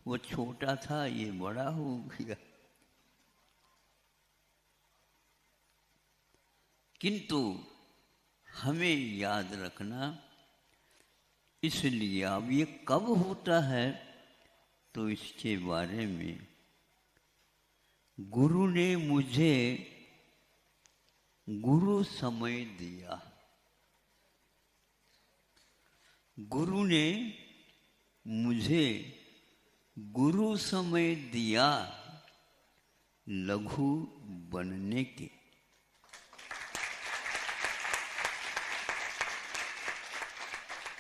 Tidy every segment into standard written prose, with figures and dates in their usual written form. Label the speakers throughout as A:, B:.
A: वो छोटा था, ये बड़ा हो गया। किंतु हमें याद रखना, इसलिए अब ये कब होता है तो इसके बारे में गुरु ने मुझे गुरु समय दिया। गुरु ने मुझे गुरु समय दिया लघु बनने के।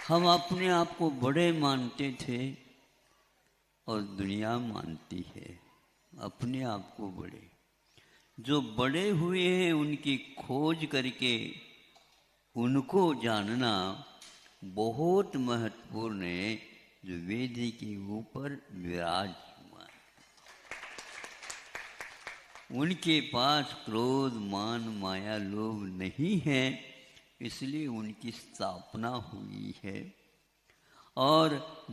A: हम अपने आप को बड़े मानते थे और दुनिया मानती है अपने आप को बड़े। जो बड़े हुए हैं उनकी खोज करके उनको जानना बहुत महत्वपूर्ण है, जो वेदी के ऊपर विराजमान। उनके पास क्रोध मान माया लोभ नहीं है, इसलिए उनकी स्थापना हुई है। और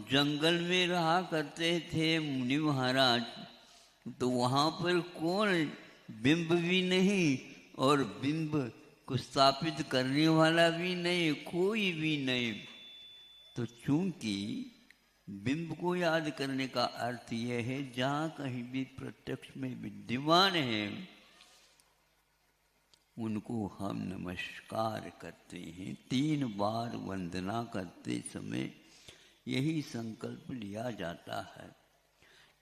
A: जंगल में रहा करते थे मुनि महाराज, तो वहाँ पर कौन, बिंब भी नहीं और बिंब को स्थापित करने वाला भी नहीं, कोई भी नहीं। तो चूंकि बिंब को याद करने का अर्थ यह है जहाँ कहीं भी प्रत्यक्ष में विद्यमान है उनको हम नमस्कार करते हैं। 3 बार वंदना करते समय यही संकल्प लिया जाता है।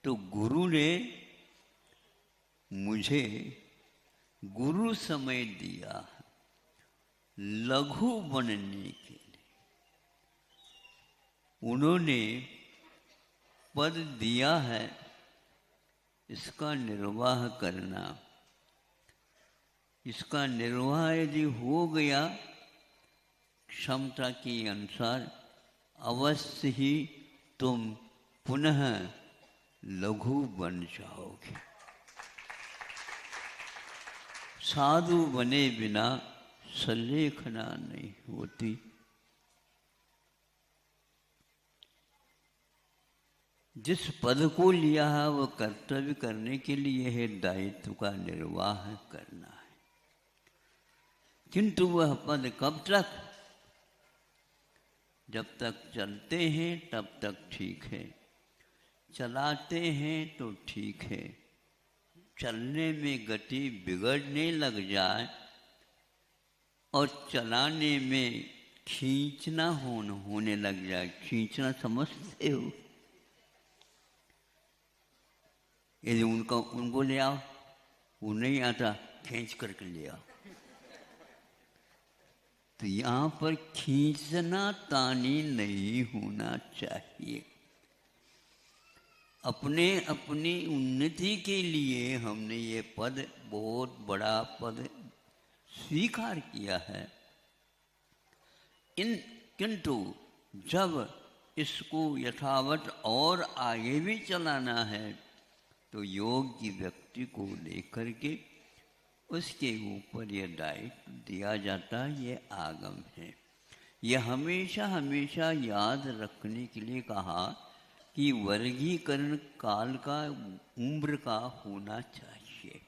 A: तो गुरु ने मुझे गुरु समय दिया लघु बनने के लिए। उन्होंने पद दिया है, इसका निर्वाह करना। इसका निर्वाह यदि हो गया क्षमता के अनुसार, अवश्य ही तुम पुनः लघु बन जाओगे। साधु बने बिना सलेखना नहीं होती। जिस पद को लिया है वह कर्तव्य करने के लिए है, दायित्व का निर्वाह करना है। किंतु वह पद कब तक? जब तक चलते हैं तब तक ठीक है, चलाते हैं तो ठीक है। चलने में गति बिगड़ने लग जाए और चलाने में खींचना होने लग जाए। खींचना समझते हो? यदि उनको ले आओ, वो नहीं आता, खींच करके ले आओ। तो यहाँ पर खींचना तानी नहीं होना चाहिए। अपने अपनी उन्नति के लिए हमने ये पद, बहुत बड़ा पद स्वीकार किया है। किंतु जब इसको यथावत और आगे भी चलाना है तो योग्य व्यक्ति को लेकर के उसके ऊपर यह दायित्व दिया जाता है। ये आगम है। यह हमेशा हमेशा याद रखने के लिए कहा कि वर्गीकरण काल का, उम्र का होना चाहिए।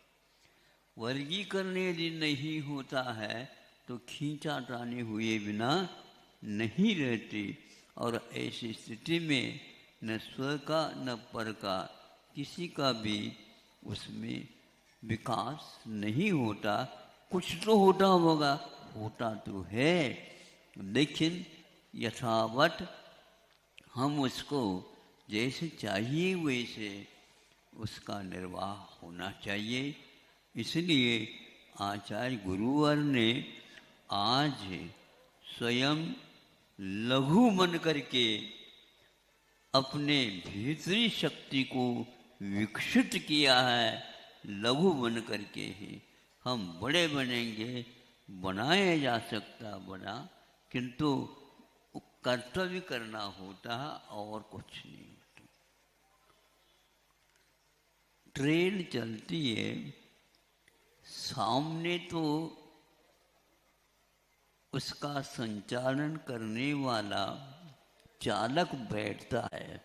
A: वर्गीकरण यदि नहीं होता है तो खींचातानी हुए बिना नहीं रहती। और ऐसी स्थिति में न स्व का न पर का किसी का भी उसमें विकास नहीं होता। कुछ तो होता होगा, होता तो है, लेकिन यथावत हम उसको जैसे चाहिए वैसे उसका निर्वाह होना चाहिए। इसलिए आचार्य गुरुवर ने आज स्वयं लघु बन करके अपने भीतरी शक्ति को विकसित किया है। लघु बन करके ही हम बड़े बनेंगे। बनाया जा सकता बड़ा, किंतु कर्तव्य करना होता है और कुछ नहीं होता। ट्रेन चलती है, सामने तो उसका संचालन करने वाला चालक बैठता है,